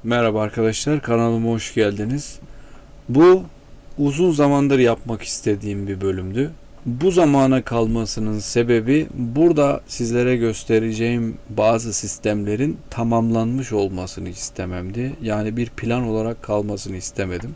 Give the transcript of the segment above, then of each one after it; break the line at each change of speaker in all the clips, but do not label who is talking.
Merhaba arkadaşlar, kanalıma hoş geldiniz. Bu uzun zamandır yapmak istediğim bir bölümdü. Bu zamana kalmasının sebebi burada sizlere göstereceğim bazı sistemlerin tamamlanmış olmasını istememdi. Yani bir plan olarak kalmasını istemedim.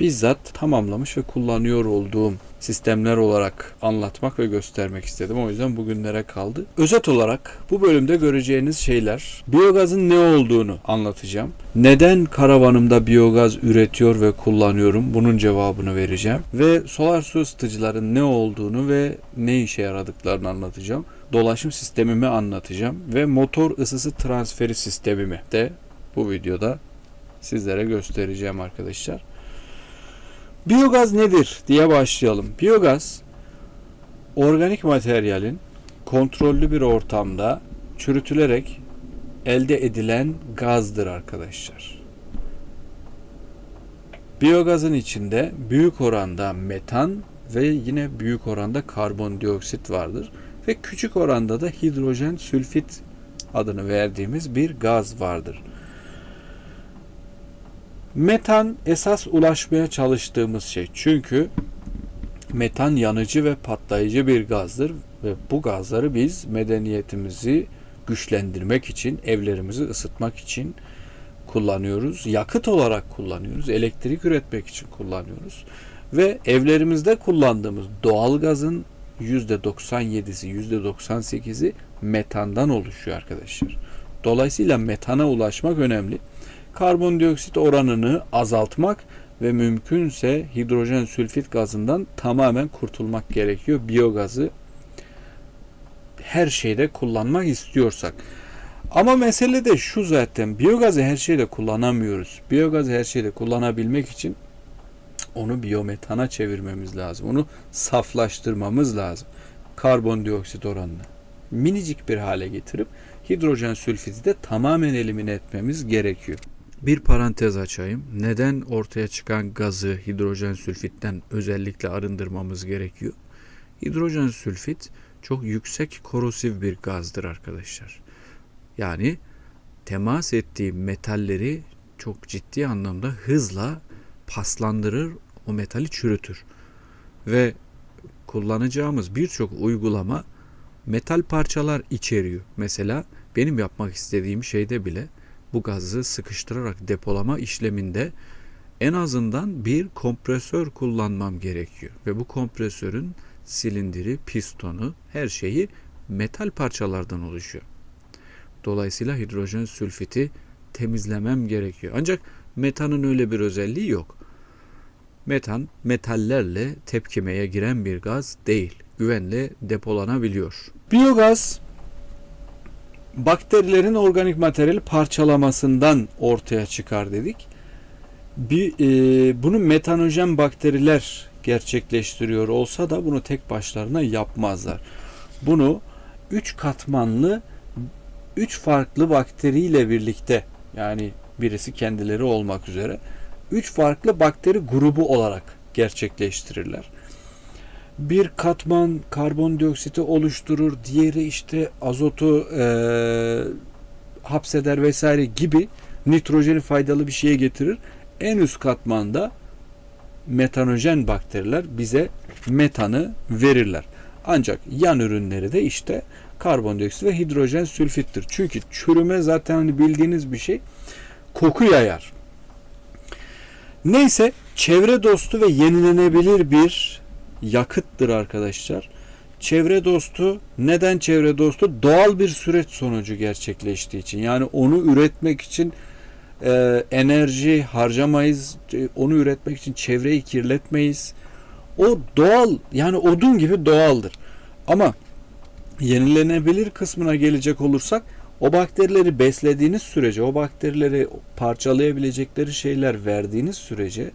Bizzat tamamlamış ve kullanıyor olduğum sistemler olarak anlatmak ve göstermek istedim. O yüzden bugünlere kaldı. Özet olarak bu bölümde göreceğiniz şeyler: biyogazın ne olduğunu anlatacağım. Neden karavanımda biyogaz üretiyor ve kullanıyorum? Bunun cevabını vereceğim. Ve solar su ısıtıcıların ne olduğunu ve ne işe yaradıklarını anlatacağım. Dolaşım sistemimi anlatacağım ve motor ısısı transferi sistemimi de bu videoda sizlere göstereceğim arkadaşlar. Biyogaz nedir diye başlayalım. Biyogaz, organik materyalin kontrollü bir ortamda çürütülerek elde edilen gazdır arkadaşlar. Biyogazın içinde büyük oranda metan ve yine büyük oranda karbondioksit vardır ve küçük oranda da hidrojen sülfit adını verdiğimiz bir gaz vardır. Metan esas ulaşmaya çalıştığımız şey. Çünkü metan yanıcı ve patlayıcı bir gazdır ve bu gazları biz medeniyetimizi güçlendirmek için, evlerimizi ısıtmak için kullanıyoruz. Yakıt olarak kullanıyoruz. Elektrik üretmek için kullanıyoruz. Ve evlerimizde kullandığımız doğal gazın %97'si, %98'i metandan oluşuyor arkadaşlar. Dolayısıyla metana ulaşmak önemli. Karbondioksit oranını azaltmak ve mümkünse hidrojen sülfit gazından tamamen kurtulmak gerekiyor. Biyogazı her şeyde kullanmak istiyorsak. Ama mesele de şu zaten: biyogazı her şeyde kullanamıyoruz. Biyogazı her şeyde kullanabilmek için onu biyometana çevirmemiz lazım. Onu saflaştırmamız lazım. Karbondioksit oranını minicik bir hale getirip hidrojen sülfiti de tamamen elimine etmemiz gerekiyor. Bir parantez açayım. Neden ortaya çıkan gazı hidrojen sülfitten özellikle arındırmamız gerekiyor? Hidrojen sülfit çok yüksek korosif bir gazdır arkadaşlar. Yani temas ettiği metalleri çok ciddi anlamda hızla paslandırır, o metali çürütür. Ve kullanacağımız birçok uygulama metal parçalar içeriyor. Mesela benim yapmak istediğim şeyde bile bu gazı sıkıştırarak depolama işleminde en azından bir kompresör kullanmam gerekiyor. Ve bu kompresörün silindiri, pistonu, her şeyi metal parçalardan oluşuyor. Dolayısıyla hidrojen sülfiti temizlemem gerekiyor. Ancak metanın öyle bir özelliği yok. Metan metallerle tepkimeye giren bir gaz değil. Güvenle depolanabiliyor. Biyogaz bakterilerin organik materyali parçalamasından ortaya çıkar dedik. Bunu metanojen bakteriler gerçekleştiriyor olsa da bunu tek başlarına yapmazlar. Bunu 3 katmanlı 3 farklı bakteriyle birlikte, yani birisi kendileri olmak üzere 3 farklı bakteri grubu olarak gerçekleştirirler. Bir katman karbondioksiti oluşturur, diğeri işte azotu hapseder vesaire gibi nitrojeni faydalı bir şeye getirir. En üst katmanda metanojen bakteriler bize metanı verirler. Ancak yan ürünleri de işte karbondioksit ve hidrojen sülfittir. Çünkü çürüme zaten hani bildiğiniz bir şey, koku yayar. Neyse, çevre dostu ve yenilenebilir bir yakıttır arkadaşlar. Çevre dostu, neden çevre dostu? Doğal bir süreç sonucu gerçekleştiği için. Yani onu üretmek için enerji harcamayız. Onu üretmek için çevreyi kirletmeyiz. O doğal, yani odun gibi doğaldır. Ama yenilenebilir kısmına gelecek olursak, o bakterileri beslediğiniz sürece, o bakterileri parçalayabilecekleri şeyler verdiğiniz sürece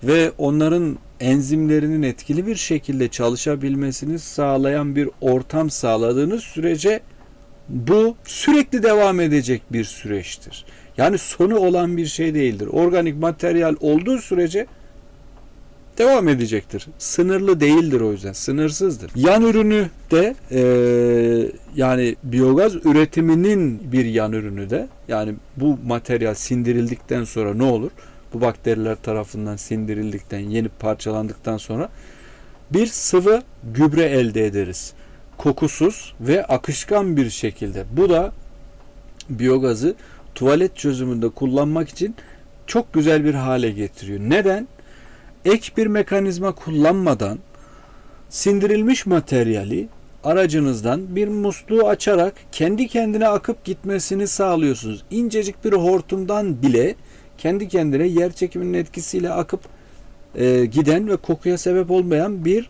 ve onların enzimlerinin etkili bir şekilde çalışabilmesini sağlayan bir ortam sağladığınız sürece bu sürekli devam edecek bir süreçtir. Yani sonu olan bir şey değildir. Organik materyal olduğu sürece devam edecektir. Sınırlı değildir o yüzden. Sınırsızdır. Yan ürünü de yani biyogaz üretiminin bir yan ürünü de, yani bu materyal sindirildikten sonra ne olur? Bu bakteriler tarafından sindirildikten, yenip parçalandıktan sonra bir sıvı gübre elde ederiz. Kokusuz ve akışkan bir şekilde. Bu da biyogazı tuvalet çözümünde kullanmak için çok güzel bir hale getiriyor. Neden? Ek bir mekanizma kullanmadan sindirilmiş materyali aracınızdan bir musluğu açarak kendi kendine akıp gitmesini sağlıyorsunuz. İncecik bir hortumdan bile kendi kendine yer çekiminin etkisiyle akıp giden ve kokuya sebep olmayan bir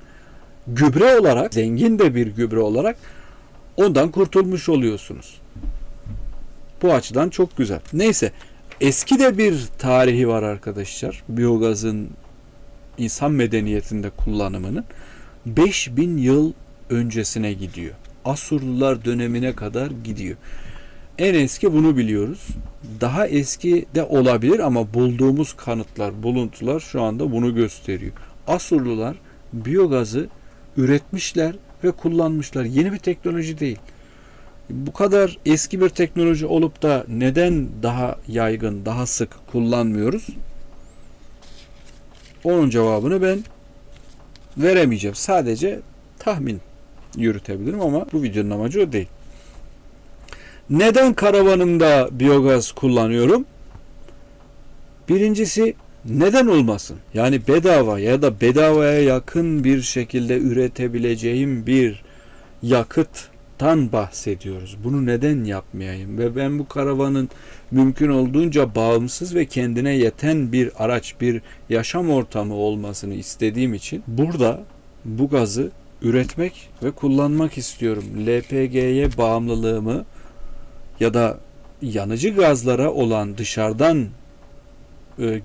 gübre olarak, zengin de bir gübre olarak ondan kurtulmuş oluyorsunuz. Bu açıdan çok güzel. Neyse, eski de bir tarihi var arkadaşlar. Biyogazın insan medeniyetinde kullanımının 5000 yıl öncesine gidiyor. Asurlular dönemine kadar gidiyor. En eski bunu biliyoruz. Daha eski de olabilir ama bulduğumuz kanıtlar, buluntular şu anda bunu gösteriyor. Asurlular biyogazı üretmişler ve kullanmışlar. Yeni bir teknoloji değil. Bu kadar eski bir teknoloji olup da neden daha yaygın, daha sık kullanmıyoruz? Onun cevabını ben veremeyeceğim. Sadece tahmin yürütebilirim ama bu videonun amacı o değil. Neden karavanımda biyogaz kullanıyorum? Birincisi, neden olmasın? Yani bedava ya da bedavaya yakın bir şekilde üretebileceğim bir yakıttan bahsediyoruz. Bunu neden yapmayayım? Ve ben bu karavanın mümkün olduğunca bağımsız ve kendine yeten bir araç, bir yaşam ortamı olmasını istediğim için burada bu gazı üretmek ve kullanmak istiyorum. LPG'ye bağımlılığımı ya da yanıcı gazlara olan, dışarıdan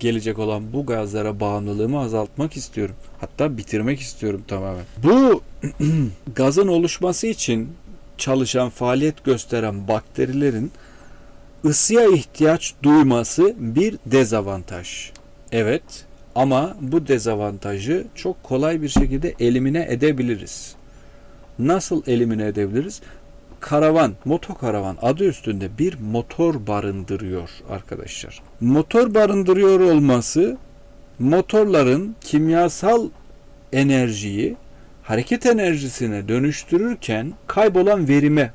gelecek olan bu gazlara bağımlılığımı azaltmak istiyorum. Hatta bitirmek istiyorum tamamen. Bu gazın oluşması için çalışan, faaliyet gösteren bakterilerin ısıya ihtiyaç duyması bir dezavantaj. Evet, ama bu dezavantajı çok kolay bir şekilde elimine edebiliriz. Nasıl elimine edebiliriz? Karavan, motokaravan adı üstünde bir motor barındırıyor arkadaşlar. Motor barındırıyor olması, motorların kimyasal enerjiyi hareket enerjisine dönüştürürken kaybolan verime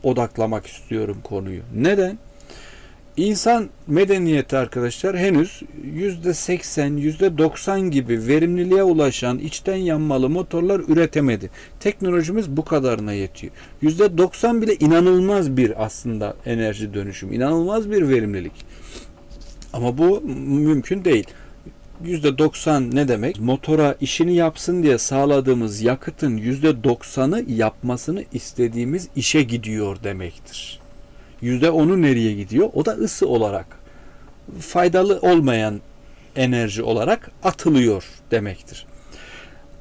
odaklamak istiyorum konuyu. Neden? İnsan medeniyeti arkadaşlar henüz %80, %90 gibi verimliliğe ulaşan içten yanmalı motorlar üretemedi. Teknolojimiz bu kadarına yetiyor. %90 bile inanılmaz bir aslında enerji dönüşüm, inanılmaz bir verimlilik. Ama bu mümkün değil. %90 ne demek? Motora işini yapsın diye sağladığımız yakıtın %90'ı yapmasını istediğimiz işe gidiyor demektir. %10'u nereye gidiyor? O da ısı olarak, faydalı olmayan enerji olarak atılıyor demektir.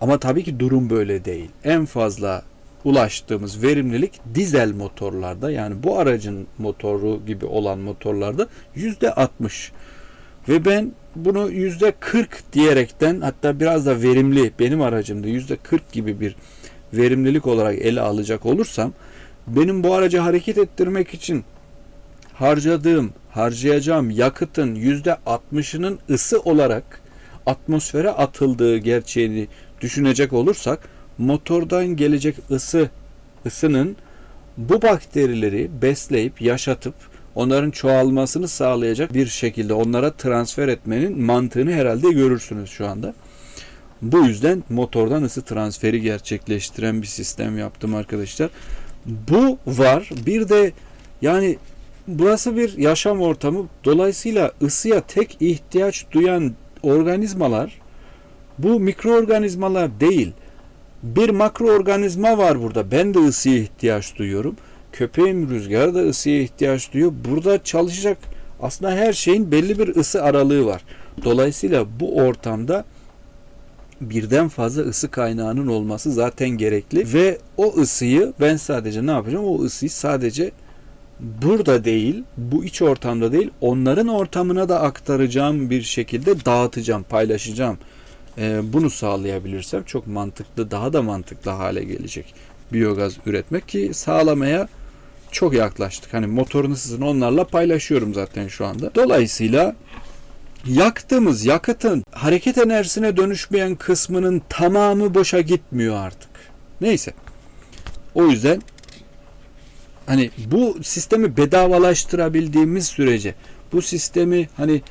Ama tabii ki durum böyle değil. En fazla ulaştığımız verimlilik dizel motorlarda, yani bu aracın motoru gibi olan motorlarda %60. Ve ben bunu %40 diyerekten, hatta biraz da verimli, benim aracımda %40 gibi bir verimlilik olarak ele alacak olursam, benim bu aracı hareket ettirmek için harcayacağım yakıtın %60'ının ısı olarak atmosfere atıldığı gerçeğini düşünecek olursak, motordan gelecek ısının bu bakterileri besleyip, yaşatıp, onların çoğalmasını sağlayacak bir şekilde onlara transfer etmenin mantığını herhalde görürsünüz şu anda. Bu yüzden motordan ısı transferi gerçekleştiren bir sistem yaptım arkadaşlar. Bu var. Bir de yani burası bir yaşam ortamı. Dolayısıyla ısıya tek ihtiyaç duyan organizmalar bu mikroorganizmalar değil. Bir makroorganizma var burada. Ben de ısıya ihtiyaç duyuyorum. Köpeğim Rüzgar da ısıya ihtiyaç duyuyor. Burada çalışacak aslında her şeyin belli bir ısı aralığı var. Dolayısıyla bu ortamda birden fazla ısı kaynağının olması zaten gerekli ve o ısıyı ben sadece ne yapacağım? O ısıyı sadece burada değil, bu iç ortamda değil, onların ortamına da aktaracağım bir şekilde dağıtacağım, paylaşacağım. Bunu sağlayabilirsem çok mantıklı, daha da mantıklı hale gelecek biyogaz üretmek ki sağlamaya çok yaklaştık. Hani motorunu sizin onlarla paylaşıyorum zaten şu anda. Dolayısıyla yaktığımız yakıtın hareket enerjisine dönüşmeyen kısmının tamamı boşa gitmiyor artık. Neyse. O yüzden hani bu sistemi bedavalaştırabildiğimiz sürece, bu sistemi hani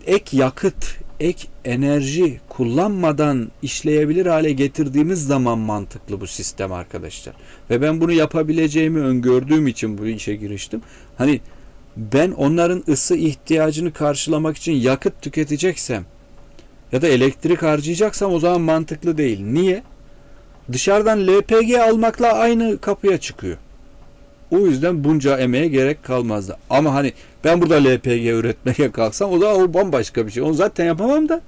ek yakıt, ek enerji kullanmadan işleyebilir hale getirdiğimiz zaman mantıklı bu sistem arkadaşlar. Ve ben bunu yapabileceğimi öngördüğüm için bu işe giriştim. Hani ben onların ısı ihtiyacını karşılamak için yakıt tüketeceksem ya da elektrik harcayacaksam o zaman mantıklı değil. Niye? Dışarıdan LPG almakla aynı kapıya çıkıyor. O yüzden bunca emeğe gerek kalmazdı. Ama hani ben burada LPG üretmeye kalksam o zaman o bambaşka bir şey. Onu zaten yapamam da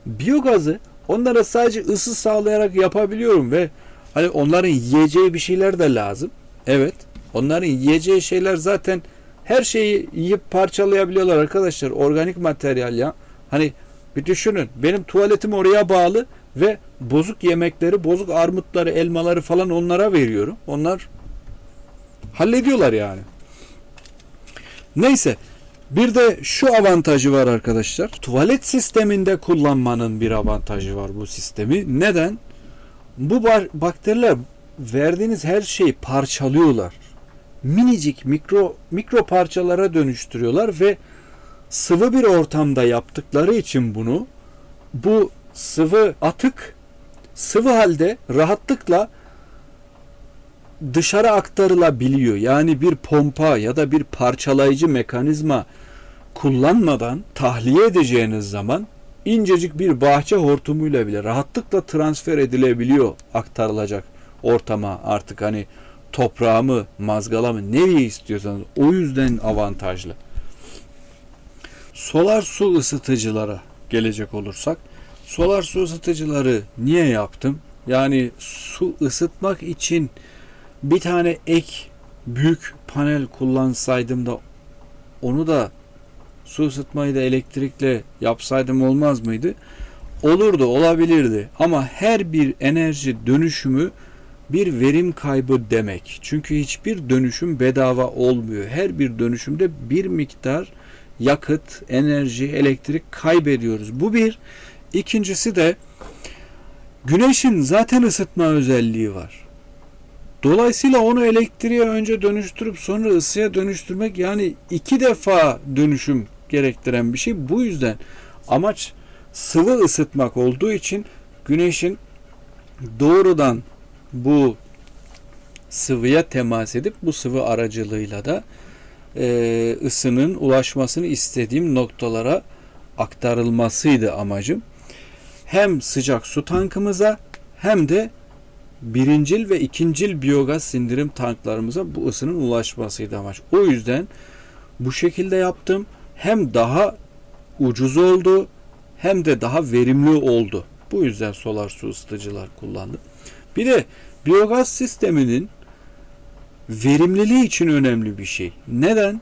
biyogazı onlara sadece ısı sağlayarak yapabiliyorum ve hani onların yiyeceği bir şeyler de lazım. Evet. Onların yiyeceği şeyler zaten her şeyi yiyip parçalayabiliyorlar arkadaşlar. Organik materyal ya. Hani bir düşünün. Benim tuvaletim oraya bağlı ve bozuk yemekleri, bozuk armutları, elmaları falan onlara veriyorum. Onlar hallediyorlar yani. Neyse. Bir de şu avantajı var arkadaşlar. Tuvalet sisteminde kullanmanın bir avantajı var bu sistemi. Neden? Bu bakteriler verdiğiniz her şeyi parçalıyorlar. Minicik mikro parçalara dönüştürüyorlar ve sıvı bir ortamda yaptıkları için bunu, bu sıvı atık sıvı halde rahatlıkla dışarı aktarılabiliyor. Yani bir pompa ya da bir parçalayıcı mekanizma kullanmadan tahliye edeceğiniz zaman incecik bir bahçe hortumuyla bile rahatlıkla transfer edilebiliyor, aktarılacak ortama, artık hani toprağı mı, mazgala mı, nereye istiyorsanız. O yüzden avantajlı. Solar su ısıtıcılara gelecek olursak, solar su ısıtıcıları niye yaptım? Yani su ısıtmak için bir tane ek büyük panel kullansaydım da onu da su ısıtmayı da elektrikle yapsaydım olmaz mıydı? Olurdu, olabilirdi. Ama her bir enerji dönüşümü bir verim kaybı demek. Çünkü hiçbir dönüşüm bedava olmuyor. Her bir dönüşümde bir miktar yakıt, enerji, elektrik kaybediyoruz. Bu bir. İkincisi de güneşin zaten ısıtma özelliği var. Dolayısıyla onu elektriğe önce dönüştürüp sonra ısıya dönüştürmek, yani 2 defa dönüşüm gerektiren bir şey. Bu yüzden amaç sıvı ısıtmak olduğu için güneşin doğrudan bu sıvıya temas edip bu sıvı aracılığıyla da ısının ulaşmasını istediğim noktalara aktarılmasıydı amacım. Hem sıcak su tankımıza hem de birincil ve ikincil biyogaz sindirim tanklarımıza bu ısının ulaşmasıydı amaç. O yüzden bu şekilde yaptım. Hem daha ucuz oldu hem de daha verimli oldu. Bu yüzden solar su ısıtıcılar kullandım. Bir de biyogaz sisteminin verimliliği için önemli bir şey. Neden?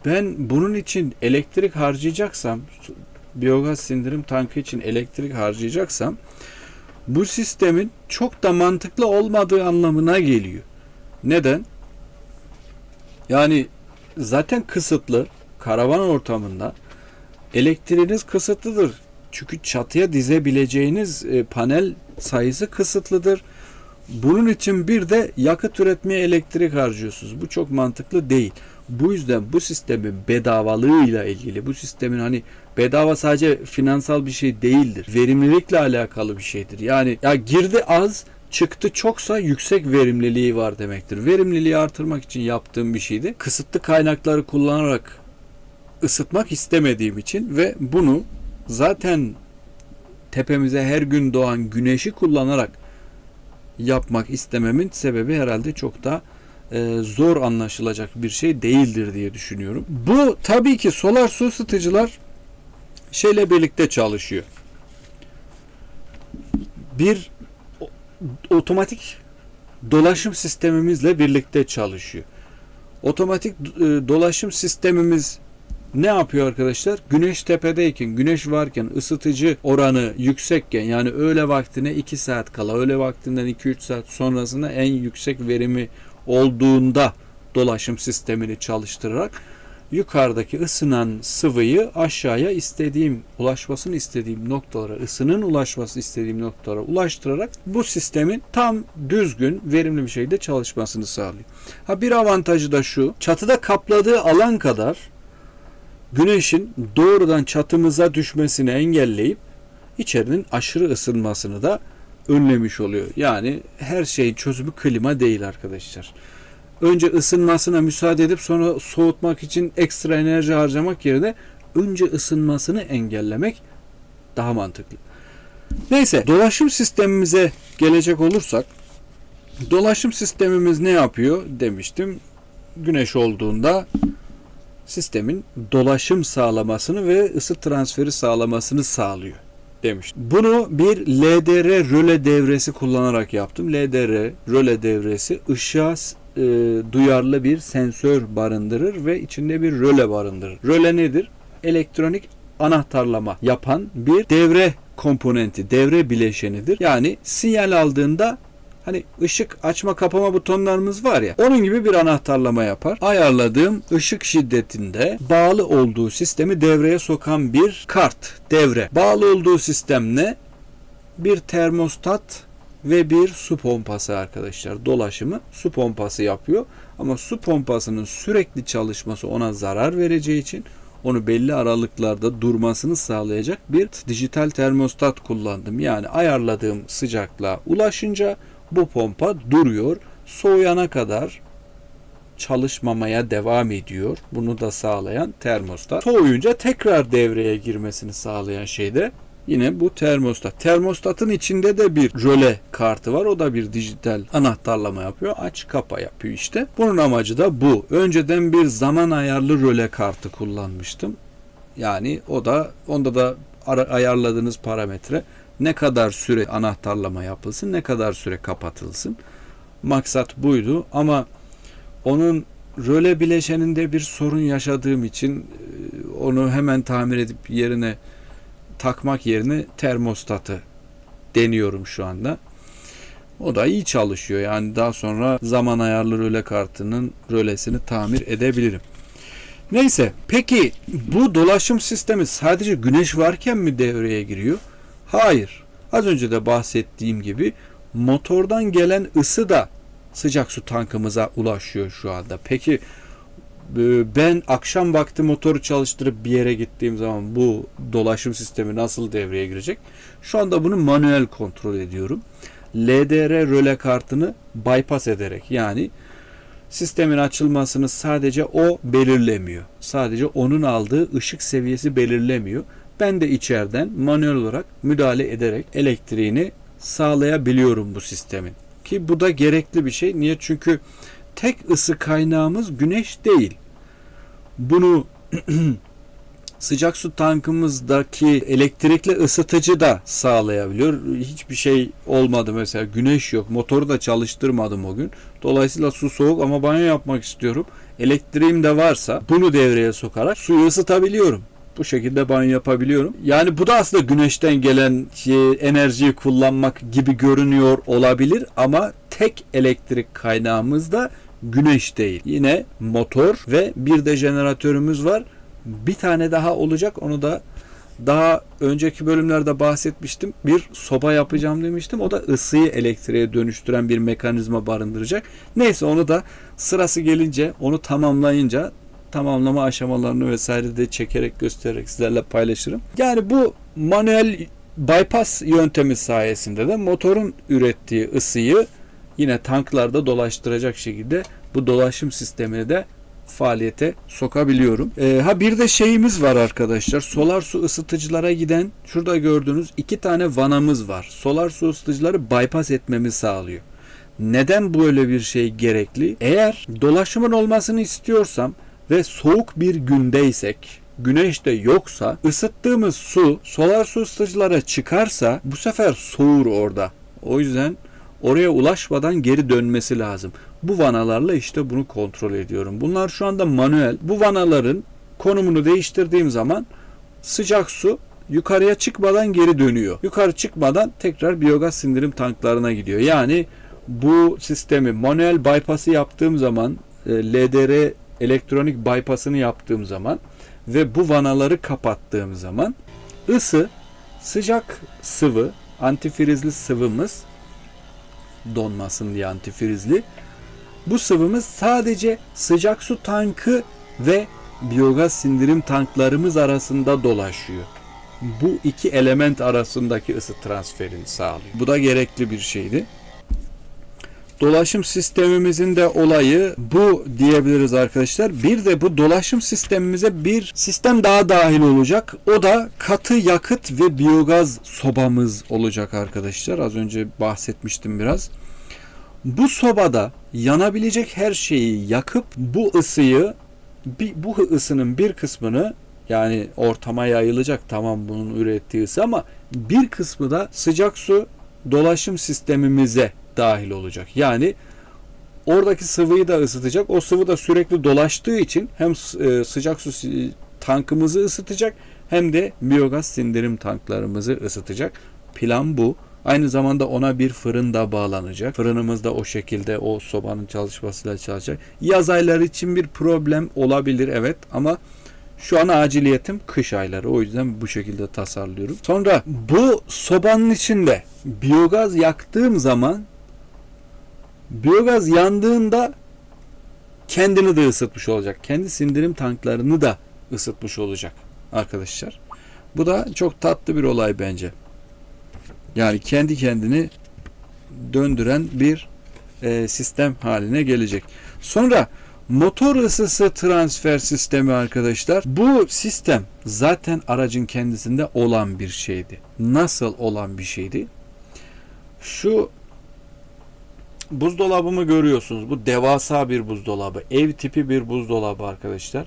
Ben bunun için elektrik harcayacaksam, biyogaz sindirim tankı için elektrik harcayacaksam, bu sistemin çok da mantıklı olmadığı anlamına geliyor. Neden? Yani zaten kısıtlı, karavan ortamında elektriğiniz kısıtlıdır. Çünkü çatıya dizebileceğiniz panel sayısı kısıtlıdır. Bunun için bir de yakıt üretmeye elektrik harcıyorsunuz. Bu çok mantıklı değil. Bu yüzden bu sistemin bedavalığıyla ilgili, bu sistemin hani bedava sadece finansal bir şey değildir. Verimlilikle alakalı bir şeydir. Yani ya girdi az, çıktı çoksa yüksek verimliliği var demektir. Verimliliği artırmak için yaptığım bir şeydi. Kısıtlı kaynakları kullanarak ısıtmak istemediğim için ve bunu zaten tepemize her gün doğan güneşi kullanarak yapmak istememin sebebi herhalde çok da zor anlaşılacak bir şey değildir diye düşünüyorum. Bu tabii ki solar su ısıtıcılar şeyle birlikte çalışıyor. Bir otomatik dolaşım sistemimizle birlikte çalışıyor. Otomatik dolaşım sistemimiz ne yapıyor arkadaşlar? Güneş tepedeyken, güneş varken, ısıtıcı oranı yüksekken, yani öğle vaktine 2 saat kala, öğle vaktinden 2-3 saat sonrasında en yüksek verimi olduğunda dolaşım sistemini çalıştırarak yukarıdaki ısınan sıvıyı aşağıya ulaşmasını istediğim noktalara, ısının ulaşması istediğim noktalara ulaştırarak bu sistemin tam düzgün, verimli bir şekilde çalışmasını sağlıyor. Bir avantajı da şu: çatıda kapladığı alan kadar güneşin doğrudan çatımıza düşmesini engelleyip içerinin aşırı ısınmasını da önlemiş oluyor. Yani her şeyin çözümü klima değil arkadaşlar. Önce ısınmasına müsaade edip sonra soğutmak için ekstra enerji harcamak yerine önce ısınmasını engellemek daha mantıklı. Neyse, dolaşım sistemimize gelecek olursak, dolaşım sistemimiz ne yapıyor demiştim. Güneş olduğunda sistemin dolaşım sağlamasını ve ısı transferi sağlamasını sağlıyor demiştim. Bunu bir LDR röle devresi kullanarak yaptım. LDR röle devresi ışığa duyarlı bir sensör barındırır ve içinde bir röle barındırır. Röle nedir? Elektronik anahtarlama yapan bir devre komponenti, devre bileşenidir. Yani sinyal aldığında hani ışık açma kapama butonlarımız var ya, onun gibi bir anahtarlama yapar. Ayarladığım ışık şiddetinde bağlı olduğu sistemi devreye sokan bir kart, devre. Bağlı olduğu sistem ne? Bir termostat ve bir su pompası arkadaşlar. Dolaşımı su pompası yapıyor. Ama su pompasının sürekli çalışması ona zarar vereceği için onu belli aralıklarda durmasını sağlayacak bir dijital termostat kullandım. Yani ayarladığım sıcaklığa ulaşınca bu pompa duruyor. Soğuyana kadar çalışmamaya devam ediyor. Bunu da sağlayan termostat. Soğuyunca tekrar devreye girmesini sağlayan şey de yine bu termostat. Termostatın içinde de bir röle kartı var. O da bir dijital anahtarlama yapıyor. Aç kapa yapıyor işte. Bunun amacı da bu. Önceden bir zaman ayarlı röle kartı kullanmıştım. Yani onda da ayarladığınız parametre ne kadar süre anahtarlama yapılsın, ne kadar süre kapatılsın. Maksat buydu ama onun röle bileşeninde bir sorun yaşadığım için onu hemen tamir edip yerine takmak yerine termostatı deniyorum şu anda. O da iyi çalışıyor. Yani daha sonra zaman ayarlı röle kartının rölesini tamir edebilirim. Neyse, peki bu dolaşım sistemi sadece güneş varken mi devreye giriyor? Hayır. Az önce de bahsettiğim gibi motordan gelen ısı da sıcak su tankımıza ulaşıyor şu anda. Peki ben akşam vakti motoru çalıştırıp bir yere gittiğim zaman bu dolaşım sistemi nasıl devreye girecek? Şu anda bunu manuel kontrol ediyorum. LDR röle kartını bypass ederek, yani sistemin açılmasını sadece o belirlemiyor. Sadece onun aldığı ışık seviyesi belirlemiyor. Ben de içeriden manuel olarak müdahale ederek elektriğini sağlayabiliyorum bu sistemin. Ki bu da gerekli bir şey. Niye? Çünkü tek ısı kaynağımız güneş değil. Bunu sıcak su tankımızdaki elektrikli ısıtıcı da sağlayabiliyor. Hiçbir şey olmadı mesela, güneş yok. Motoru da çalıştırmadım o gün. Dolayısıyla su soğuk ama banyo yapmak istiyorum. Elektriğim de varsa bunu devreye sokarak suyu ısıtabiliyorum. Bu şekilde banyo yapabiliyorum. Yani bu da aslında güneşten gelen enerjiyi kullanmak gibi görünüyor olabilir ama tek elektrik kaynağımız da güneş değil. Yine motor ve bir de jeneratörümüz var. Bir tane daha olacak. Onu da daha önceki bölümlerde bahsetmiştim. Bir soba yapacağım demiştim. O da ısıyı elektriğe dönüştüren bir mekanizma barındıracak. Neyse, onu da sırası gelince, onu tamamlayınca tamamlama aşamalarını vesaire de çekerek göstererek sizlerle paylaşırım. Yani bu manuel bypass yöntemi sayesinde de motorun ürettiği ısıyı yine tanklarda dolaştıracak şekilde bu dolaşım sistemini de faaliyete sokabiliyorum. Bir de şeyimiz var arkadaşlar. Solar su ısıtıcılara giden, şurada gördüğünüz 2 tane vanamız var. Solar su ısıtıcıları bypass etmemi sağlıyor. Neden böyle bir şey gerekli? Eğer dolaşımın olmasını istiyorsam ve soğuk bir gündeysek, güneş de yoksa, ısıttığımız su solar su ısıtıcılara çıkarsa bu sefer soğur orada. O yüzden oraya ulaşmadan geri dönmesi lazım. Bu vanalarla işte bunu kontrol ediyorum. Bunlar şu anda manuel. Bu vanaların konumunu değiştirdiğim zaman sıcak su yukarıya çıkmadan geri dönüyor. Yukarı çıkmadan tekrar biyogaz sindirim tanklarına gidiyor. Yani bu sistemi manuel bypass'ı yaptığım zaman, LDR elektronik bypass'ını yaptığım zaman ve bu vanaları kapattığım zaman ısı, sıcak sıvı, antifrizli sıvımız, donmasın diye antifrizli, bu sıvımız sadece sıcak su tankı ve biyogaz sindirim tanklarımız arasında dolaşıyor. Bu iki element arasındaki ısı transferini sağlıyor. Bu da gerekli bir şeydi. Dolaşım sistemimizin de olayı bu diyebiliriz arkadaşlar. Bir de bu dolaşım sistemimize bir sistem daha dahil olacak. O da katı yakıt ve biyogaz sobamız olacak arkadaşlar. Az önce bahsetmiştim biraz. Bu sobada yanabilecek her şeyi yakıp bu ısının bir kısmını, yani ortama yayılacak tamam bunun ürettiği ısı, ama bir kısmı da sıcak su dolaşım sistemimize dahil olacak. Yani oradaki sıvıyı da ısıtacak. O sıvı da sürekli dolaştığı için hem sıcak su tankımızı ısıtacak hem de biyogaz sindirim tanklarımızı ısıtacak. Plan bu. Aynı zamanda ona bir fırın da bağlanacak. Fırınımız da o şekilde o sobanın çalışmasıyla çalışacak. Yaz ayları için bir problem olabilir evet, ama şu an aciliyetim kış ayları. O yüzden bu şekilde tasarlıyorum. Sonra bu sobanın içinde biyogaz yaktığım zaman, biyogaz yandığında kendini de ısıtmış olacak. Kendi sindirim tanklarını da ısıtmış olacak arkadaşlar. Bu da çok tatlı bir olay bence. Yani kendi kendini döndüren bir sistem haline gelecek. Sonra motor ısısı transfer sistemi arkadaşlar. Bu sistem zaten aracın kendisinde olan bir şeydi. Nasıl olan bir şeydi? Şu buzdolabımı görüyorsunuz. Bu devasa bir buzdolabı. Ev tipi bir buzdolabı arkadaşlar.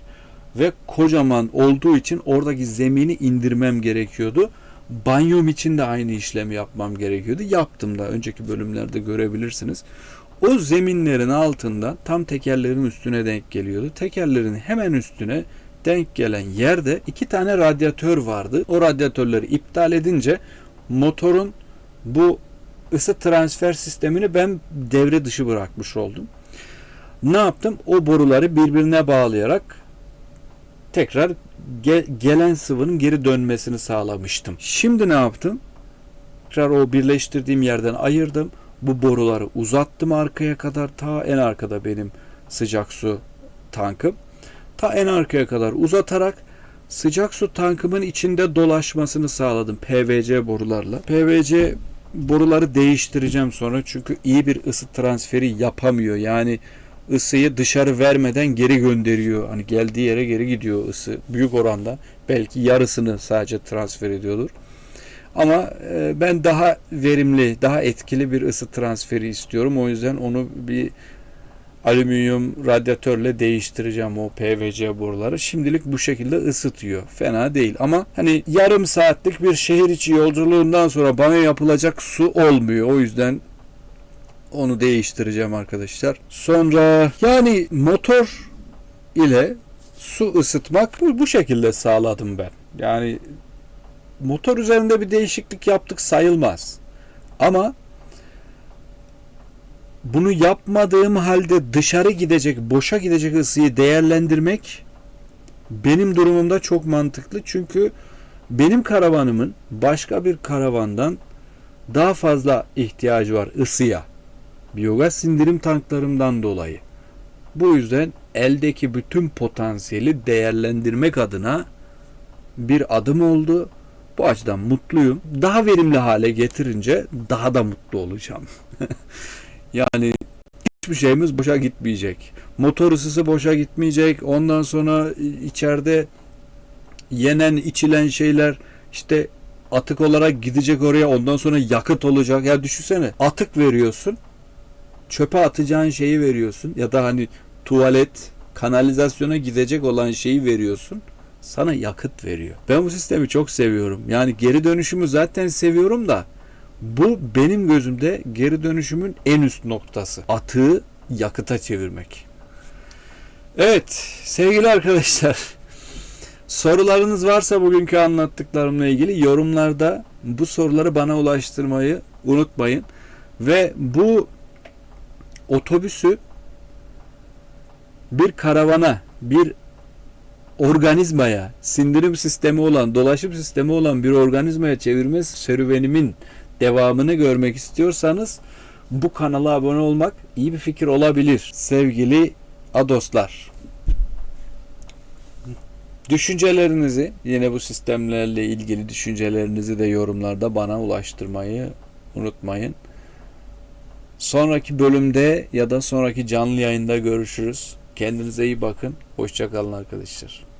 Ve kocaman olduğu için oradaki zemini indirmem gerekiyordu. Banyom için de aynı işlemi yapmam gerekiyordu. Yaptım da, önceki bölümlerde görebilirsiniz. O zeminlerin altında tam tekerlerin üstüne denk geliyordu. Tekerlerin hemen üstüne denk gelen yerde 2 tane radyatör vardı. O radyatörleri iptal edince motorun bu ısı transfer sistemini ben devre dışı bırakmış oldum. Ne yaptım? O boruları birbirine bağlayarak tekrar gelen sıvının geri dönmesini sağlamıştım. Şimdi ne yaptım? Tekrar o birleştirdiğim yerden ayırdım. Bu boruları uzattım arkaya kadar. Ta en arkada benim sıcak su tankım. Ta en arkaya kadar uzatarak sıcak su tankımın içinde dolaşmasını sağladım PVC borularla. PVC boruları değiştireceğim sonra, çünkü iyi bir ısı transferi yapamıyor. Yani ısıyı dışarı vermeden geri gönderiyor. Hani geldiği yere geri gidiyor ısı büyük oranda. Belki yarısını sadece transfer ediyordur. Ama ben daha verimli, daha etkili bir ısı transferi istiyorum. O yüzden onu bir alüminyum radyatörle değiştireceğim, o PVC boruları. Şimdilik bu şekilde ısıtıyor. Fena değil ama hani yarım saatlik bir şehir içi yolculuğundan sonra banyo yapılacak su olmuyor. O yüzden onu değiştireceğim arkadaşlar. Sonra yani motor ile su ısıtmak bu şekilde sağladım ben. Yani motor üzerinde bir değişiklik yaptık sayılmaz. Ama bunu yapmadığım halde dışarı gidecek, boşa gidecek ısıyı değerlendirmek benim durumumda çok mantıklı. Çünkü benim karavanımın başka bir karavandan daha fazla ihtiyacı var ısıya. Biyogaz sindirim tanklarımdan dolayı. Bu yüzden eldeki bütün potansiyeli değerlendirmek adına bir adım oldu. Bu açıdan mutluyum. Daha verimli hale getirince daha da mutlu olacağım. Yani hiçbir şeyimiz boşa gitmeyecek. Motor ısısı boşa gitmeyecek. Ondan sonra içeride yenen, içilen şeyler işte atık olarak gidecek oraya. Ondan sonra yakıt olacak. Ya düşünsene, atık veriyorsun. Çöpe atacağın şeyi veriyorsun. Ya da hani tuvalet, kanalizasyona gidecek olan şeyi veriyorsun. Sana yakıt veriyor. Ben bu sistemi çok seviyorum. Yani geri dönüşümü zaten seviyorum da bu benim gözümde geri dönüşümün en üst noktası. Atığı yakıta çevirmek. Evet sevgili arkadaşlar, Sorularınız varsa bugünkü anlattıklarımla ilgili yorumlarda bu soruları bana ulaştırmayı unutmayın. Ve bu otobüsü bir karavana, bir organizmaya, sindirim sistemi olan, dolaşım sistemi olan bir organizmaya çevirme serüvenimin devamını görmek istiyorsanız bu kanala abone olmak iyi bir fikir olabilir. Sevgili adoslar, düşüncelerinizi, yine bu sistemlerle ilgili düşüncelerinizi de yorumlarda bana ulaştırmayı unutmayın. Sonraki bölümde ya da sonraki canlı yayında görüşürüz. Kendinize iyi bakın. Hoşça kalın arkadaşlar.